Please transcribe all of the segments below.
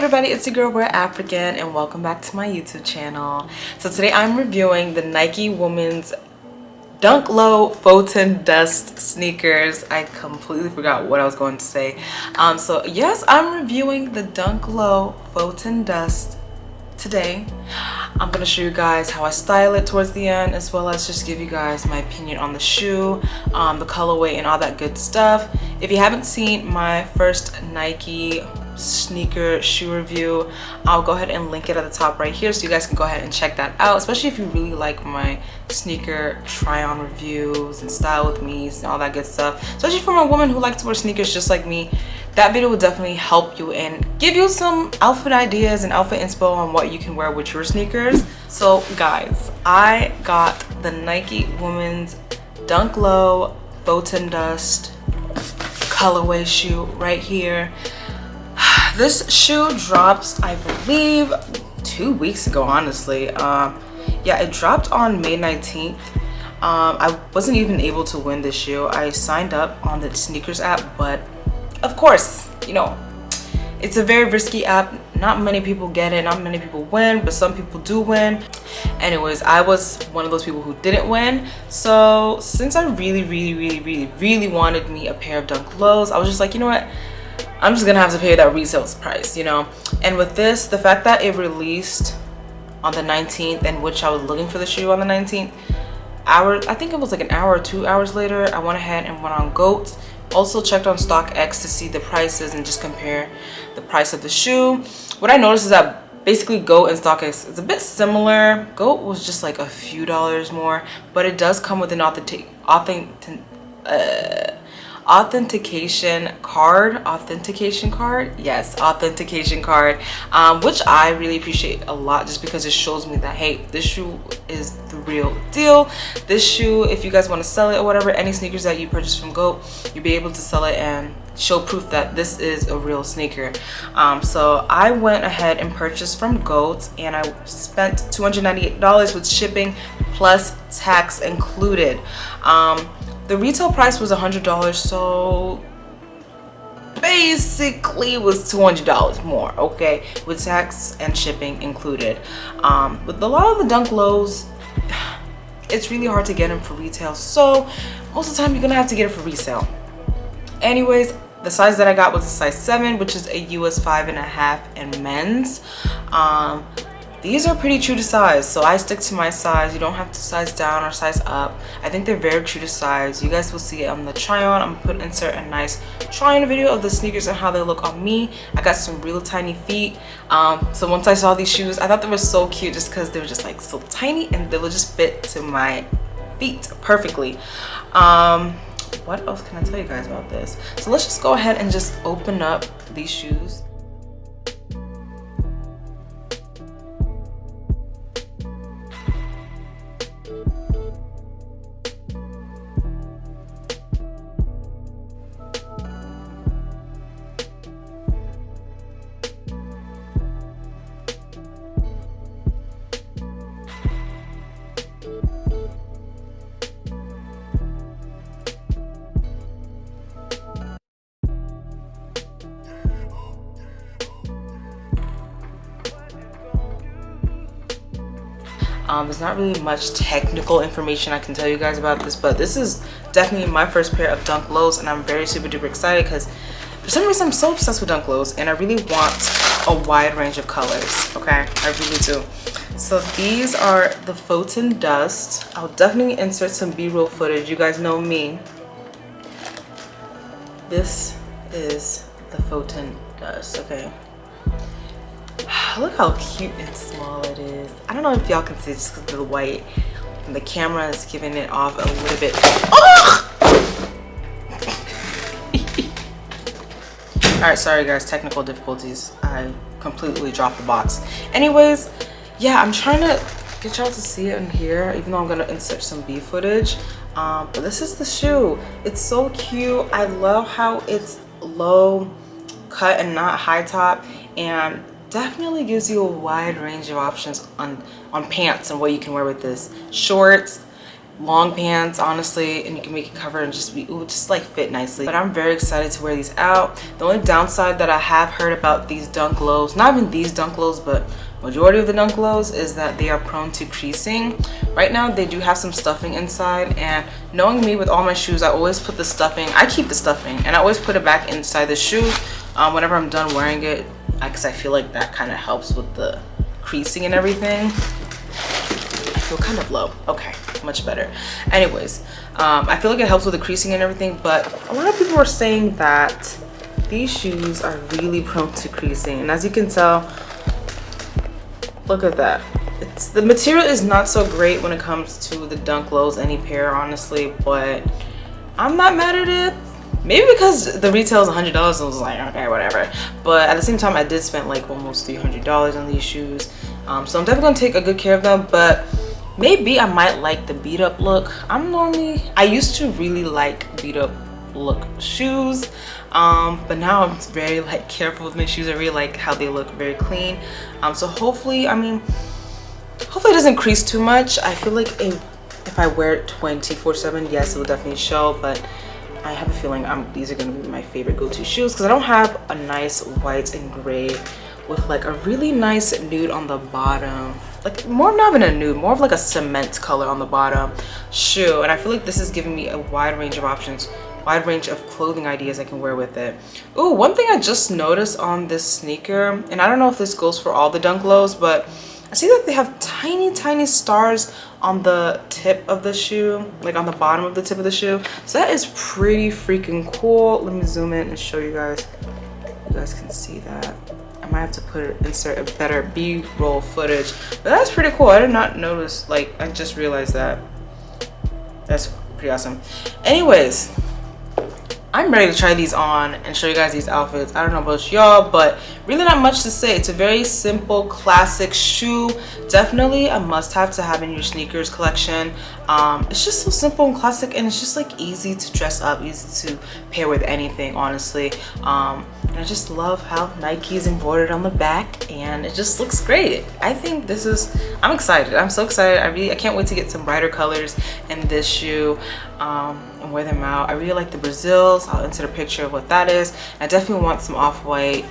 everybody, it's your girl rareafrican and welcome back to my YouTube channel. So today I'm reviewing the Nike Women's Dunk Low Photon Dust sneakers. I completely forgot what I was going to say. So yes, I'm reviewing the Dunk Low Photon Dust today. I'm gonna show you guys how I style it towards the end, as well as just give you guys my opinion on the shoe, the colorway and all that good stuff. If you haven't seen my first Nike sneaker shoe review, I'll go ahead and link it at the top right here so you guys can go ahead and check that out, especially if you really like my sneaker try on reviews and style with me and all that good stuff, especially from a woman who likes to wear sneakers just like me. That video will definitely help you and give you some outfit ideas and outfit inspo on what you can wear with your sneakers. So guys, I got the Nike Women's Dunk Low Photon Dust colorway shoe right here. This shoe drops, I believe, 2 weeks ago, honestly. Yeah, it dropped on May 19th. I wasn't even able to win this shoe. I signed up on the sneakers app, but of course, you know, it's a very risky app. Not many people get it, not many people win, but some people do win. Anyways, I was one of those people who didn't win. So since I really wanted me a pair of Dunk Lows, I was just like, you know what? I'm just gonna have to pay that resale price, you know? And with this, the fact that it released on the 19th, and which I was looking for the shoe on the 19th, I think it was like an hour or 2 hours later, I went ahead and went on GOAT. Also checked on StockX to see the prices and just compare the price of the shoe. What I noticed is that basically GOAT and StockX is a bit similar. GOAT was just like a few dollars more, but it does come with an authentication card, yes, authentication card, which I really appreciate a lot, just because it shows me that, hey, this shoe is the real deal. This shoe, if you guys want to sell it or whatever, any sneakers that you purchase from GOAT, you'll be able to sell it and show proof that this is a real sneaker. So I went ahead and purchased from GOAT, and I spent $298 with shipping plus tax included. The retail price was $100, so basically it was $200 more, okay, with tax and shipping included. With a lot of the Dunk Lows, it's really hard to get them for retail, so most of the time you're gonna have to get it for resale. Anyways, the size that I got was a size 7, which is a US 5.5 in men's. These are pretty true to size, so I stick to my size. You don't have to size down or size up. I think they're very true to size. You guys will see it on the try on. I'm gonna insert a nice try on video of the sneakers and how they look on me. I got some real tiny feet. So once I saw these shoes, I thought they were so cute just because they were just like so tiny and they would just fit to my feet perfectly. What else can I tell you guys about this? So let's just go ahead and just open up these shoes. There's not really much technical information I can tell you guys about this, but this is definitely my first pair of Dunk Lows, and I'm very super duper excited because for some reason I'm so obsessed with Dunk Lows, and I really want a wide range of colors, okay? I really do. So these are the Photon Dust. I'll definitely insert some B-roll footage. You guys know me. This is the Photon Dust, okay? Look how cute and small it is. I don't know if y'all can see just because of the white. And the camera is giving it off a little bit. Oh! Alright, sorry guys, technical difficulties. I completely dropped the box. Anyways, yeah, I'm trying to get y'all to see it in here, even though I'm gonna insert some B footage. But this is the shoe. It's so cute. I love how it's low cut and not high top, and definitely gives you a wide range of options on pants and what you can wear with this. Shorts, long pants, honestly, and you can make it cover and just be, ooh, just like fit nicely. But I'm very excited to wear these out. The only downside that I have heard about these dunk lows, not even these dunk lows, but majority of the dunk lows, is that they are prone to creasing. Right now they do have some stuffing inside, and knowing me with all my shoes, I always put the stuffing, I keep the stuffing, and I always put it back inside the shoe whenever I'm done wearing it, because I feel like that kind of helps with the creasing and everything. I feel kind of low. Okay, much better. Anyways, I feel like it helps with the creasing and everything, but a lot of people are saying that these shoes are really prone to creasing, and as you can tell, look at that. The material is not so great when it comes to the dunk lows, any pair, honestly, but I'm not mad at it. Maybe because the retail is $100, I was like, okay, whatever. But at the same time, I did spend like almost $300 on these shoes, so I'm definitely gonna take a good care of them. But maybe I might like the beat up look. I used to really like beat up look shoes, but now I'm very like careful with my shoes. I really like how they look, very clean. So hopefully, hopefully it doesn't crease too much. I feel like if I wear it 24/7, yes, it will definitely show, but I have a feeling these are gonna be my favorite go-to shoes, because I don't have a nice white and gray with like a really nice nude on the bottom, like more not even a nude, more of like a cement color on the bottom shoe. And I feel like this is giving me a wide range of options, wide range of clothing ideas I can wear with it. Ooh, one thing I just noticed on this sneaker, and I don't know if this goes for all the dunk lows, but I see that they have tiny stars on the tip of the shoe, like on the bottom of the tip of the shoe. So that is pretty freaking cool. Let me zoom in and show you guys. You guys can see that. I might have to insert a better B-roll footage, but that's pretty cool. I did not notice, like, I just realized that. That's pretty awesome. Anyways, I'm ready to try these on and show you guys these outfits. I don't know about y'all, but really not much to say. It's a very simple, classic shoe. Definitely a must-have to have in your sneakers collection. It's just so simple and classic, and it's just like easy to dress up, easy to pair with anything, honestly. And I just love how Nike is embroidered on the back, and it just looks great. I think this is, I'm excited. I'm so excited. I can't wait to get some brighter colors in this shoe and wear them out. I really like the Brazils. I'll insert a picture of what that is. I definitely want some off-white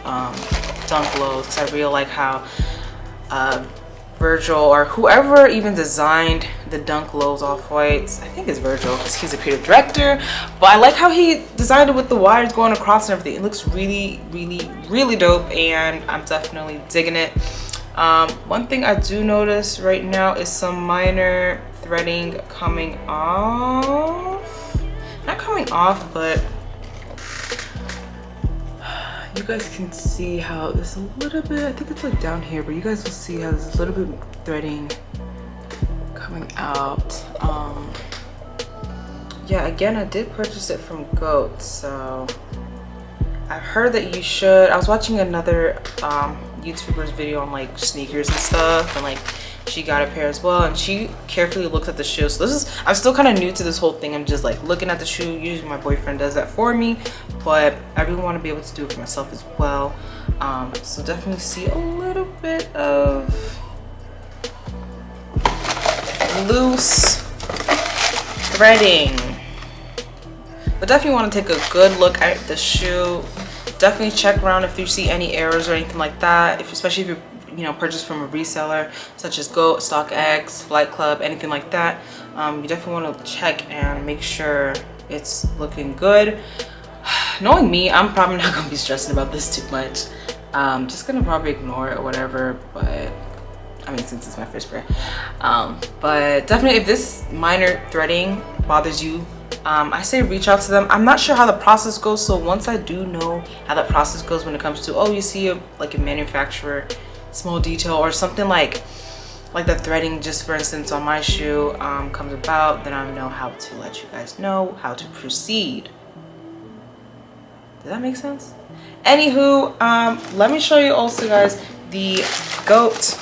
dunk lows, because I really like how Virgil, or whoever even designed the dunk lows off-whites, I think it's Virgil because he's a creative director, but I like how he designed it with the wires going across and everything. It looks really dope, and I'm definitely digging it. One thing I do notice right now is some minor threading coming off. Not coming off, but you guys can see how there's a little bit, I think it's like down here, but you guys will see how there's a little bit of threading coming out. Yeah, again, I did purchase it from Goat, so I've heard that you should. I was watching another YouTuber's video on like sneakers and stuff, and like she got a pair as well, and she carefully looked at the shoe. So I'm still kind of new to this whole thing. I'm just like looking at the shoe. Usually my boyfriend does that for me, but I really want to be able to do it for myself as well. So definitely see a little bit of loose threading, but definitely want to take a good look at the shoe. Definitely check around if you see any errors or anything like that, especially if you're purchase from a reseller such as Goat, StockX, Flight Club, anything like that. You definitely want to check and make sure it's looking good. Knowing me, I'm probably not gonna be stressing about this too much. Just gonna probably ignore it or whatever, but I mean, since it's my first pair. But definitely if this minor threading bothers you, I say reach out to them. I'm not sure how the process goes, so once I do know how that process goes when it comes to, oh, you see like a manufacturer small detail or something like the threading, just for instance on my shoe, comes about, then I know how to let you guys know how to proceed. Does that make sense? Anywho, let me show you also, guys, the Goat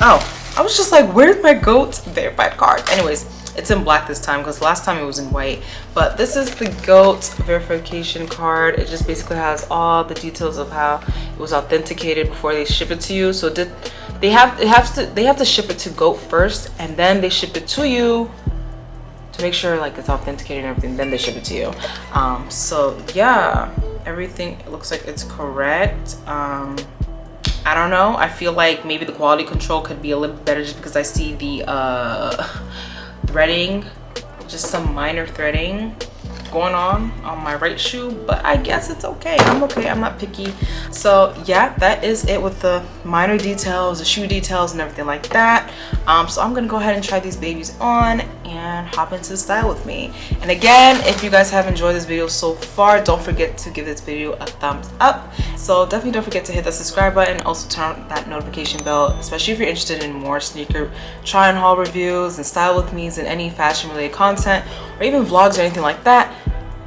I was just like, where's my Goat verified card? Anyways, It's in black this time because last time it was in white. But this is the GOAT verification card. It just basically has all the details of how it was authenticated before they ship it to you. So they have to ship it to GOAT first, and then they ship it to you to make sure like it's authenticated and everything. Then they ship it to you. So yeah, everything looks like it's correct. I don't know. I feel like maybe the quality control could be a little better just because I see the threading, just some minor threading going on my right shoe, but I guess it's okay. I'm okay. I'm not picky. So yeah, that is it with the minor details, the shoe details and everything like that. So I'm gonna go ahead and try these babies on and hop into the style with me. And again, if you guys have enjoyed this video so far, don't forget to give this video a thumbs up. So definitely don't forget to hit the subscribe button, also turn on that notification bell, especially if you're interested in more sneaker try on haul reviews and style with me's and any fashion related content or even vlogs or anything like that.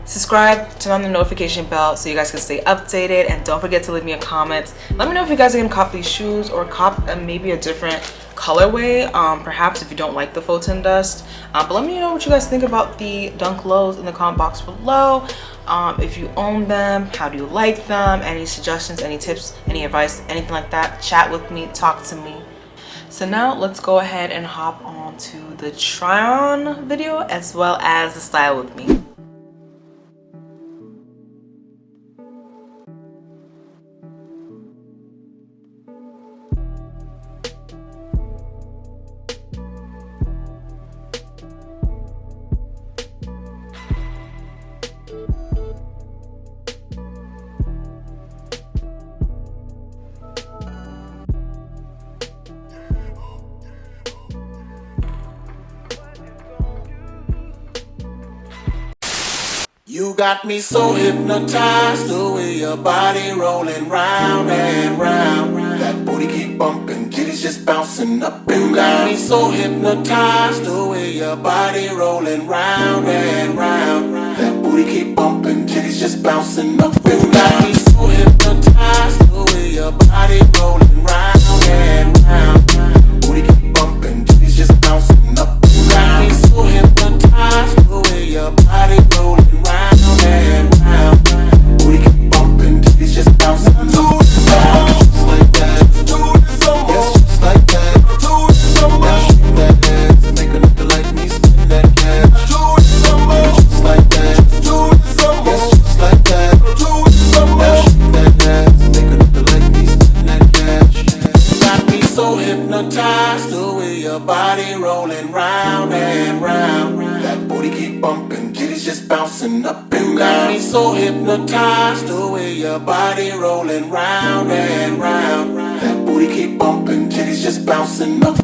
Subscribe, turn on the notification bell so you guys can stay updated, and don't forget to leave me a comment. Let me know if you guys are gonna cop these shoes or cop maybe a different colorway, perhaps if you don't like the Photon dust. But let me know what you guys think about the Dunk Lows in the comment box below. If you own them, how do you like them? Any suggestions, any tips, any advice, anything like that, chat with me, talk to me. So now let's go ahead and hop on to the try on video as well as the style with me. You got me so hypnotized, the way your body rolling round and round. That booty keep bumping, titties just bouncing up and down. You got me so hypnotized, the way your body rolling round and round. That booty keep bumping, titties just bouncing up and down. You got me so hypnotized, the way your body rolling round and round. Booty keep bumping, titties just bouncing up and down. You got me so hypnotized, the way your body rolling round and round. Booty keep bumping, titties just bouncing up and down. Just like that, yes, just like that. Now shake that ass, make a nigga like me spin that cash. Just like that, yes, just like that. Now shake that ass, make a nigga like me spin that cash. Got me so hypnotized, the way your body rolling round and round. That booty keep bumping, titties just bouncing up and down. Got me so hypnotized, the way your body rolling round and round. That booty keep bumping, titties just bouncing up